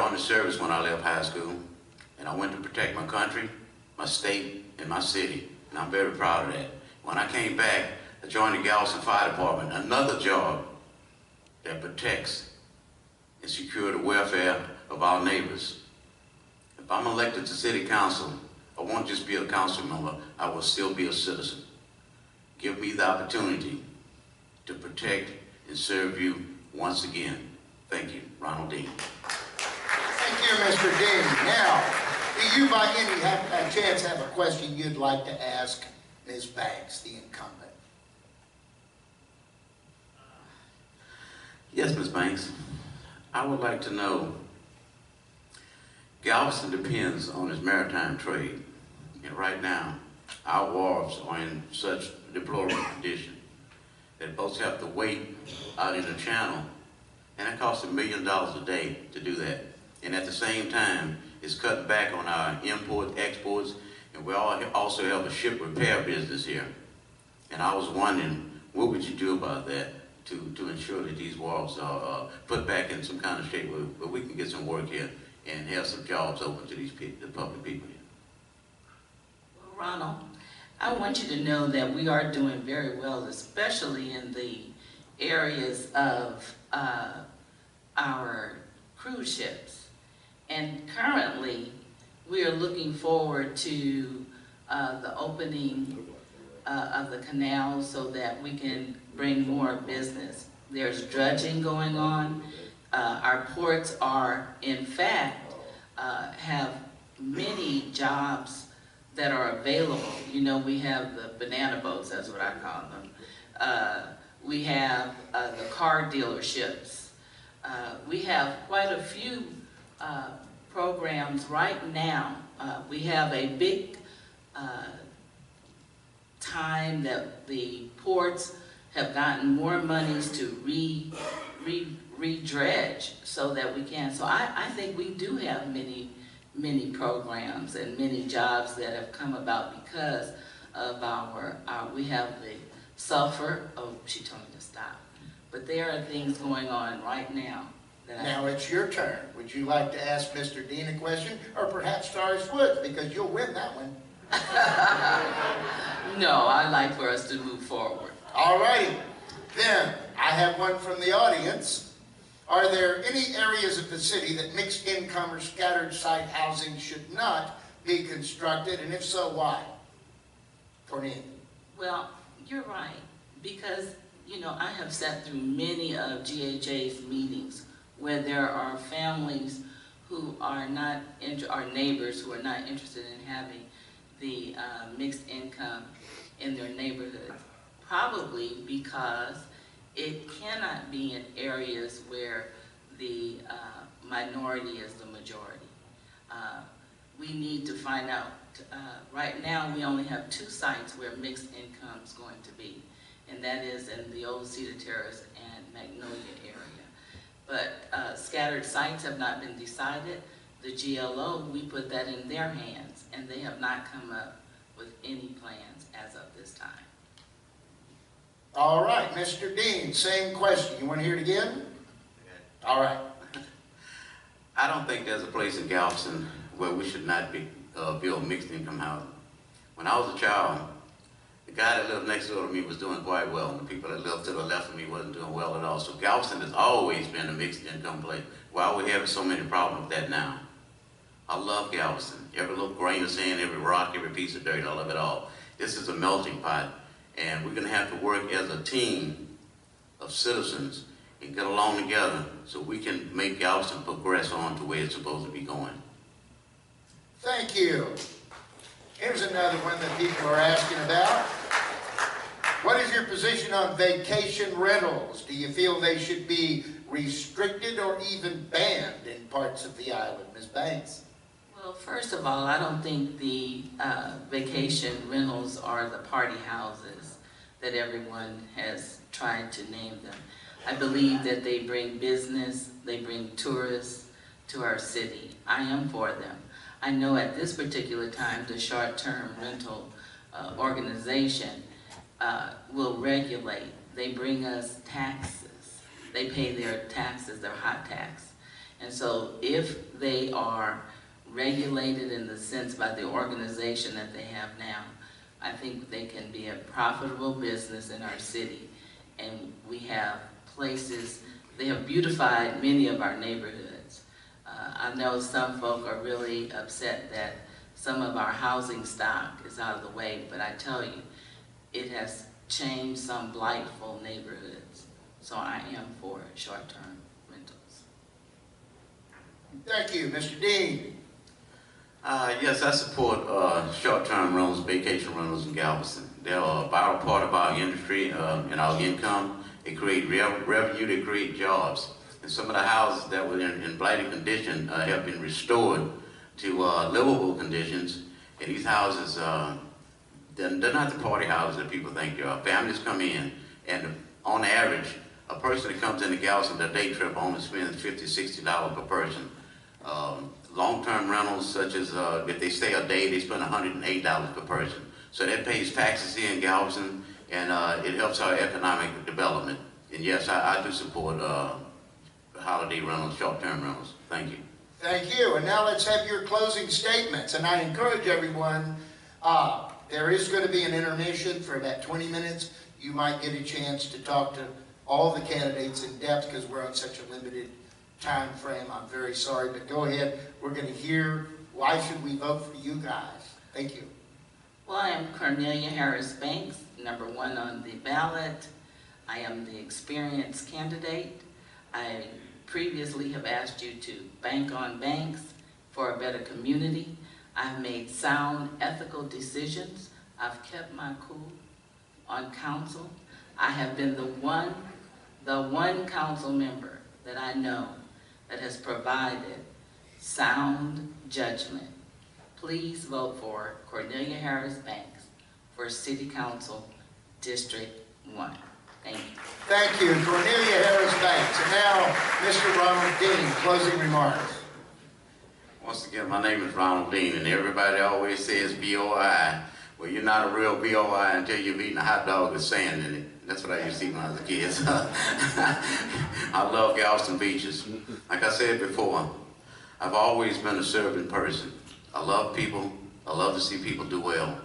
joined the service when I left high school, and I went to protect my country, my state, and my city, and I'm very proud of that. When I came back, I joined the Galveston Fire Department, another job that protects and secures the welfare of our neighbors. If I'm elected to city council, I won't just be a council member, I will still be a citizen. Give me the opportunity to protect and serve you once again. Thank you, Ronald Dean. Thank you, Mr. Dean. Now, do you by any chance have a question you'd like to ask Ms. Banks, the incumbent? Yes, Ms. Banks. I would like to know, Galveston depends on its maritime trade, and right now, our wharves are in such deplorable condition that boats have to wait out in the channel, and it costs $1 million a day to do that. And at the same time, it's cutting back on our import, exports, and we also have a ship repair business here. And I was wondering, what would you do about that to ensure that these wharves are put back in some kind of shape where we can get some work here and have some jobs open to these people, the public people here? Well, Ronald, I want you to know that we are doing very well, especially in the areas of our cruise ships. And currently, we are looking forward to the opening of the canal so that we can bring more business. There's dredging going on. Our ports are, in fact, have many jobs that are available. You know, we have the banana boats, that's what I call them. We have the car dealerships. We have quite a few programs right now. We have a big time that the ports have gotten more monies to re-dredge so that we can. So I think we do have many programs and many jobs that have come about because of we have the sulfur. Oh, she told me to stop. But there are things going on right now. Now it's your turn. Would you like to ask Mr. Dean a question, or perhaps Doris Woods, because you'll win that one? No, I'd like for us to move forward. All righty. Then, I have one from the audience. Are there any areas of the city that mixed income or scattered site housing should not be constructed, and if so, why? Cornelia. Well, you're right, because, you know, I have sat through many of GHA's meetings where there are families who are not, our neighbors who are not interested in having the mixed income in their neighborhood, probably because it cannot be in areas where the minority is the majority. We need to find out, right now we only have 2 sites where mixed income is going to be, and that is in the old Cedar Terrace and Magnolia area. But scattered sites have not been decided. The GLO, we put that in their hands, and they have not come up with any plans as of this time. All right, Mr. Dean, same question. You want to hear it again? All right. I don't think there's a place in Galveston where we should not build mixed income housing. When I was a child, the guy that lived next door to me was doing quite well, and the people that lived to the left of me wasn't doing well at all. So Galveston has always been a mixed income place. Why are we having so many problems with that now? I love Galveston. Every little grain of sand, every rock, every piece of dirt, I love it all. This is a melting pot, and we're going to have to work as a team of citizens and get along together so we can make Galveston progress on to where it's supposed to be going. Thank you. Here's another one that people are asking about. What is your position on vacation rentals? Do you feel they should be restricted or even banned in parts of the island? Ms. Banks. Well, first of all, I don't think the vacation rentals are the party houses that everyone has tried to name them. I believe that they bring business, they bring tourists to our city. I am for them. I know at this particular time, the short-term rental organization will regulate. They bring us taxes. They pay their taxes, their hot tax. And so if they are regulated in the sense by the organization that they have now, I think they can be a profitable business in our city. And we have places, they have beautified many of our neighborhoods. I know some folk are really upset that some of our housing stock is out of the way, but I tell you, it has changed some blightful neighborhoods. So I am for short-term rentals. Thank you, Mr. Dean. Yes, I support short-term rentals, vacation rentals in Galveston. They're a vital part of our industry and our income. They create revenue, they create jobs. And some of the houses that were in blighted condition have been restored to livable conditions. And these houses, they're not the party houses that people think they are. Families come in, and on average, a person that comes into Galveston, their day trip only spends $50, $60 per person. Long-term rentals, such as if they stay a day, they spend $108 per person. So that pays taxes here in Galveston, and it helps our economic development. And yes, I do support holiday rentals, short-term rentals. Thank you. Thank you. And now let's have your closing statements. And I encourage everyone, there is going to be an intermission for about 20 minutes. You might get a chance to talk to all the candidates in depth because we're on such a limited time frame. I'm very sorry, but go ahead. We're going to hear why should we vote for you guys. Thank you. Well, I am Cornelia Harris Banks, number 1 on the ballot. I am the experienced candidate. I previously have asked you to bank on banks for a better community. I've made sound, ethical decisions. I've kept my cool on council. I have been the one council member that I know that has provided sound judgment. Please vote for Cornelia Harris Banks for City Council District 1. Thank you. Thank you, Cornelia Harris Banks. And now, Mr. Ronald Dean, closing remarks. Once again, my name is Ronald Dean, and everybody always says BOI. Well, you're not a real BOI until you've eaten a hot dog with sand in it. That's what I used to eat when I was a kid. I love Galveston beaches. Like I said before, I've always been a serving person. I love people. I love to see people do well.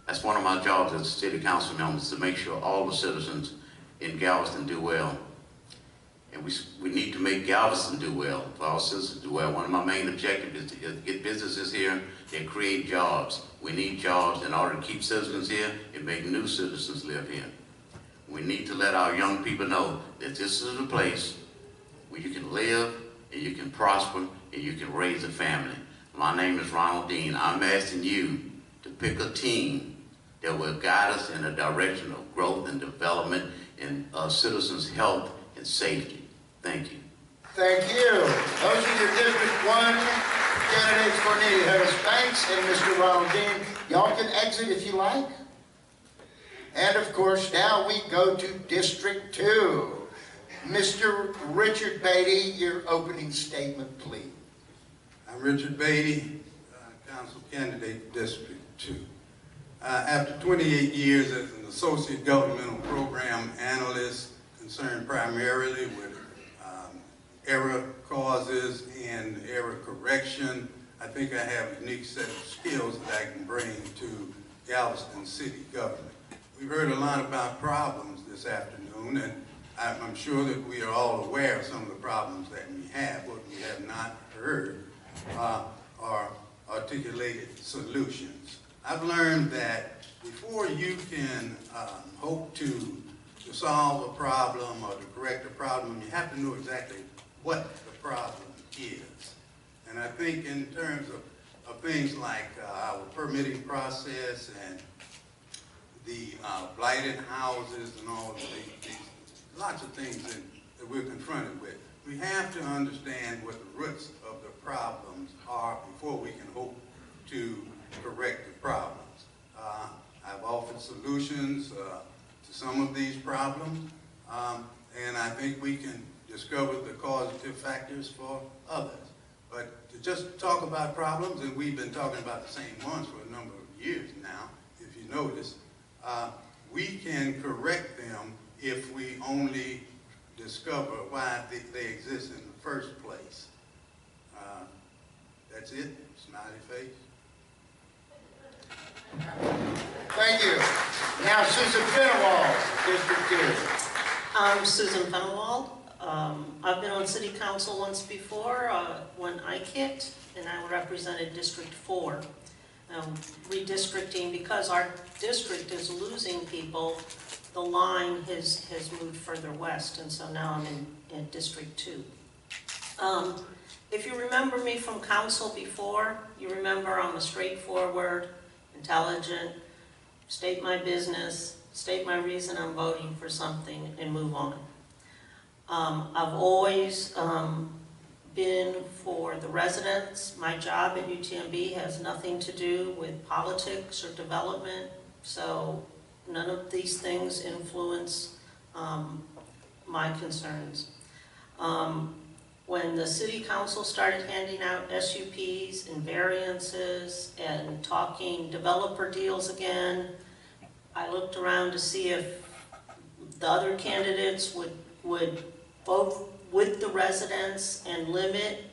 That's one of my jobs as a city council member, is to make sure all the citizens in Galveston do well. And we need to make Galveston do well, for our citizens to do well. One of my main objectives is to get businesses here and create jobs. We need jobs in order to keep citizens here and make new citizens live here. We need to let our young people know that this is a place where you can live and you can prosper and you can raise a family. My name is Ronald Dean. I'm asking you to pick a team that will guide us in a direction of growth and development and citizens' health and safety. Thank you. Thank you. Those are your District 1 candidates, Cornelia Harris Banks and Mr. Ronald Dean. Y'all can exit if you like. And of course, now we go to District 2. Mr. Richard Beatty, your opening statement, please. I'm Richard Beatty, council candidate for District 2. After 28 years as an associate governmental program analyst concerned primarily with error causes and error correction, I think I have a unique set of skills that I can bring to Galveston city government. We've heard a lot about problems this afternoon, and I'm sure that we are all aware of some of the problems that we have. What we have not heard are articulated solutions. I've learned that before you can hope to solve a problem or to correct a problem, you have to know exactly what the problem is. And I think in terms of things like our permitting process and the blighted houses and all of these lots of things that we're confronted with, we have to understand what the roots of the problems are before we can hope to correct the problems. I've offered solutions to some of these problems, and I think we can discover the causative factors for others. But to just talk about problems, and we've been talking about the same ones for a number of years now, if you notice, we can correct them if we only discover why they exist in the first place. That's it. Smiley face. Thank you. Now Susan Fenawald, District 2. I'm Susan Fenawald. I've been on City Council once before when I kicked, and I represented District 4. Redistricting, because our district is losing people, the line has moved further west, and so now I'm in District 2. If you remember me from council before, you remember I'm a straightforward, intelligent, state my business, state my reason I'm voting for something, and move on. I've always been for the residents. My job at UTMB has nothing to do with politics or development, so none of these things influence my concerns. When the City Council started handing out SUPs and variances and talking developer deals again, I looked around to see if the other candidates would vote with the residents and limit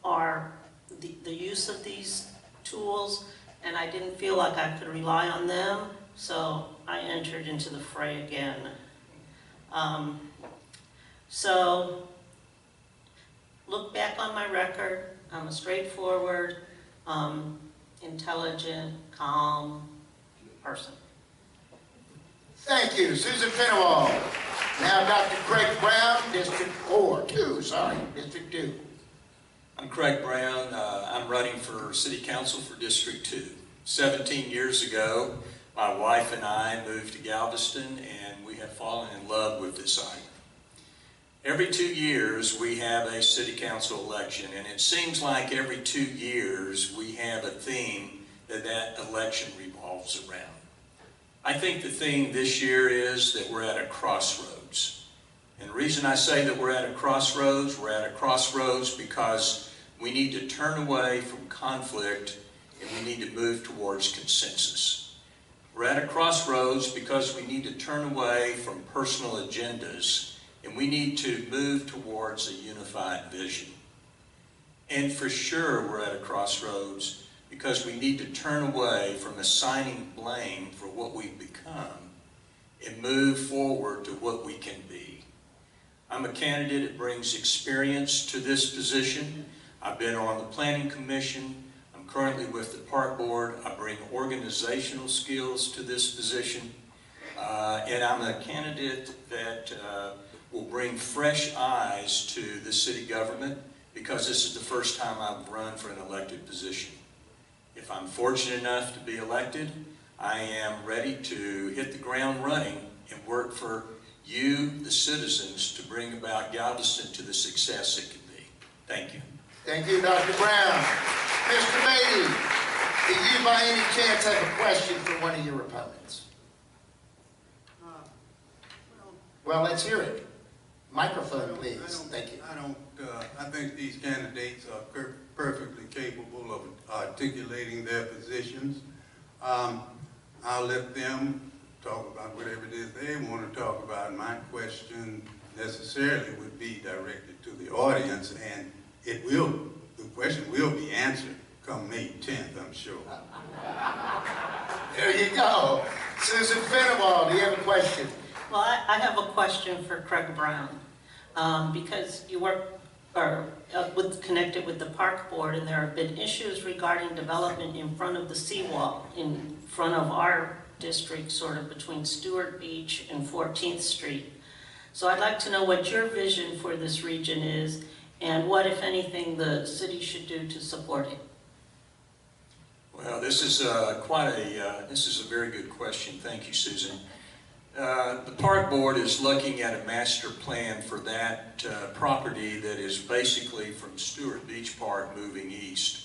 the use of these tools, and I didn't feel like I could rely on them, so I entered into the fray again. So look back on my record. I'm a straightforward, intelligent, calm person. Thank you, Susan Fenawald. Now Dr. Craig Brown, District 2. I'm Craig Brown. I'm running for City Council for District 2. 17 years ago, my wife and I moved to Galveston, and we have fallen in love with this island. Every 2 years, we have a City Council election, and it seems like every 2 years, we have a theme that election revolves around. I think the theme this year is that we're at a crossroads. And the reason I say that we're at a crossroads because we need to turn away from conflict and we need to move towards consensus. We're at a crossroads because we need to turn away from personal agendas and we need to move towards a unified vision. And for sure we're at a crossroads because we need to turn away from assigning blame for what we've become and move forward to what we can be. I'm a candidate that brings experience to this position. I've been on the Planning Commission. I'm currently with the Park Board. I bring organizational skills to this position. And I'm a candidate that will bring fresh eyes to the city government because this is the first time I've run for an elected position. If I'm fortunate enough to be elected, I am ready to hit the ground running and work for you, the citizens, to bring about Galveston to the success it can be. Thank you. Thank you, Dr. Brown. Mr. Beatty, do you by any chance have a question for one of your opponents? Well, let's hear it. Microphone, please. Thank you. I think these candidates are perfectly capable of articulating their positions. I'll let them talk about whatever it is they want to talk about. My question necessarily would be directed to the audience, and the question will be answered come May 10th, I'm sure. There you go. Susan Fenawald, do you have a question? Well, I have a question for Craig Brown, because you work connected with the Park Board, and there have been issues regarding development in front of the seawall, in front of our district, sort of between Stewart Beach and 14th Street. So I'd like to know what your vision for this region is, and what, if anything, the city should do to support it. Well, this is a very good question. Thank you, Susan. The Park Board is looking at a master plan for that property that is basically from Stewart Beach Park moving east.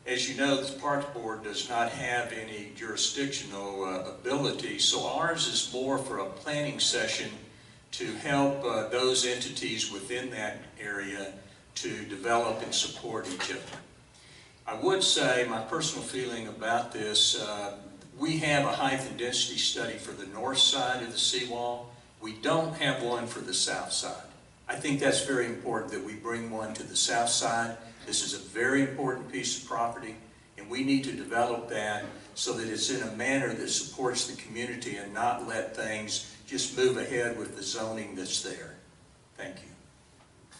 As you know, the Park Board does not have any jurisdictional ability, so ours is more for a planning session to help those entities within that area to develop and support each other. I would say my personal feeling about this, we have a height and density study for the north side of the seawall. We don't have one for the south side. I think that's very important that we bring one to the south side. This is a very important piece of property, and we need to develop that so that it's in a manner that supports the community and not let things just move ahead with the zoning that's there. Thank you.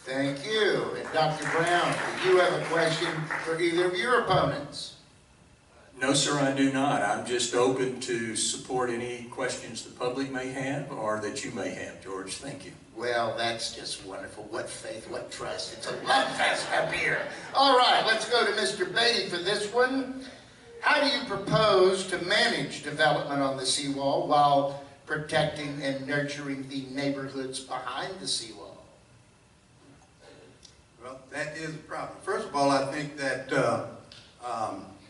Thank you. And Dr. Brown, do you have a question for either of your opponents? No, sir, I do not. I'm just open to support any questions the public may have or that you may have, George. Thank you. Well, that's just wonderful. What faith, what trust. It's a love fest up here. All right, let's go to Mr. Beatty for this one. How do you propose to manage development on the seawall while protecting and nurturing the neighborhoods behind the seawall? Well, that is a problem. First of all, I think that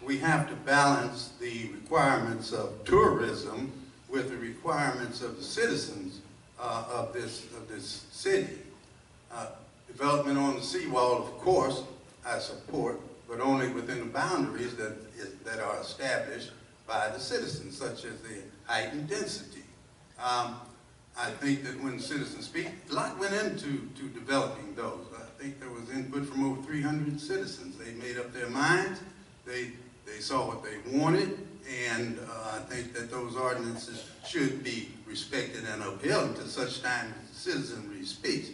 we have to balance the requirements of tourism with the requirements of the citizens of this city. Development on the seawall, of course, I support, but only within the boundaries that are established by the citizens, such as the height and density. I think that when citizens speak, a lot went into developing those. I think there was input from over 300 citizens. They made up their minds. They saw what they wanted, and I think that those ordinances should be respected and upheld until such time as the citizenry speaks.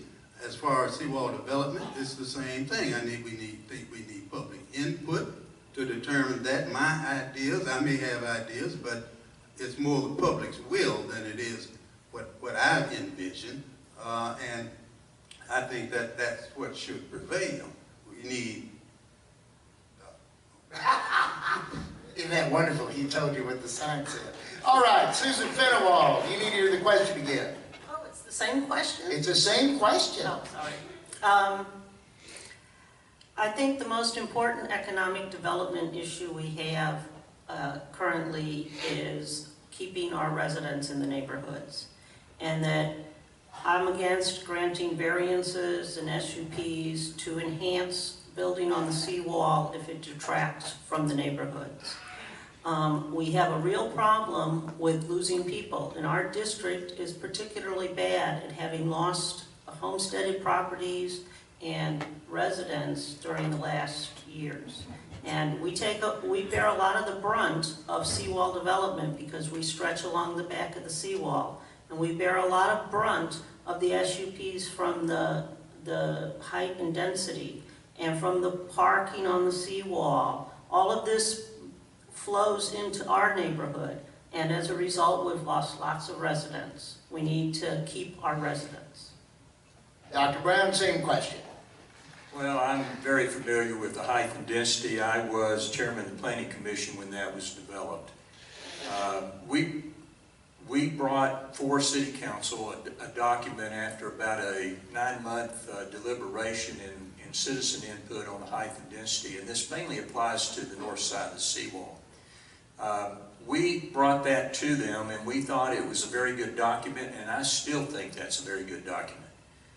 As far as seawall development, it's the same thing. I think we need public input to determine that. My ideas, I may have ideas, but it's more the public's will than it is what I envision, and I think that that's what should prevail. We need. Isn't that wonderful? He told you what the sign said. All right, Susan Fenawald, you need to hear the question again. Oh, it's the same question? It's the same question. Oh, sorry. I think the most important economic development issue we have currently is keeping our residents in the neighborhoods. And that I'm against granting variances and SUPs to enhance building on the seawall if it detracts from the neighborhoods. We have a real problem with losing people, and our district is particularly bad at having lost homesteaded properties and residents during the last years. And we bear a lot of the brunt of seawall development because we stretch along the back of the seawall. And we bear a lot of brunt of the SUPs from the height and density and from the parking on the seawall. All of this flows into our neighborhood, and as a result, we've lost lots of residents. We need to keep our residents. Dr. Brown, same question. Well, I'm very familiar with the height and density. I was chairman of the Planning Commission when that was developed. We brought for City Council a document after about a 9-month deliberation and citizen input on the height and density, and this mainly applies to the north side of the seawall. We brought that to them, and we thought it was a very good document, and I still think that's a very good document.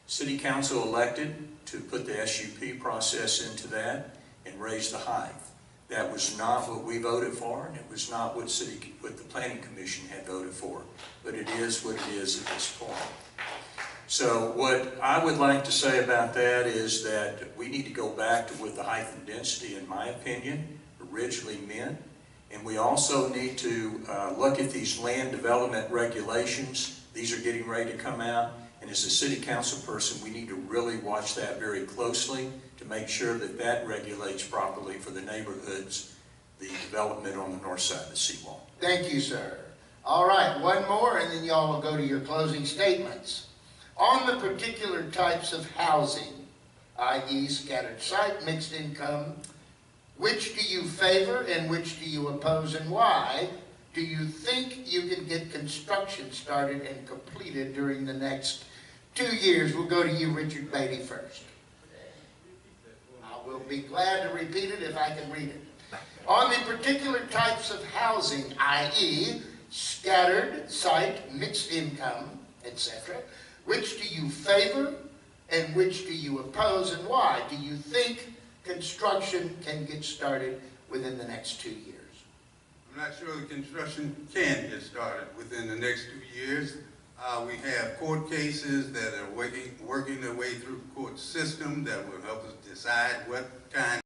City Council elected to put the SUP process into that and raise the height. That was not what we voted for, and it was not what the Planning Commission had voted for, but it is what it is at this point. So what I would like to say about that is that we need to go back to what the height and density, in my opinion, originally meant. And we also need to look at these land development regulations. These are getting ready to come out. And as a city council person, we need to really watch that very closely to make sure that that regulates properly for the neighborhoods, the development on the north side of the seawall. Thank you, sir. All right, one more, and then y'all will go to your closing statements. On the particular types of housing, i.e. scattered site, mixed income, which do you favor and which do you oppose and why? Do you think you can get construction started and completed during the next 2 years? We'll go to you, Richard Beatty, first. I will be glad to repeat it if I can read it. On the particular types of housing, i.e. scattered site, mixed income, etc., which do you favor and which do you oppose and why? Do you think construction can get started within the next 2 years? I'm not sure the construction can get started within the next 2 years. We have court cases that are working their way through the court system that will help us decide what kind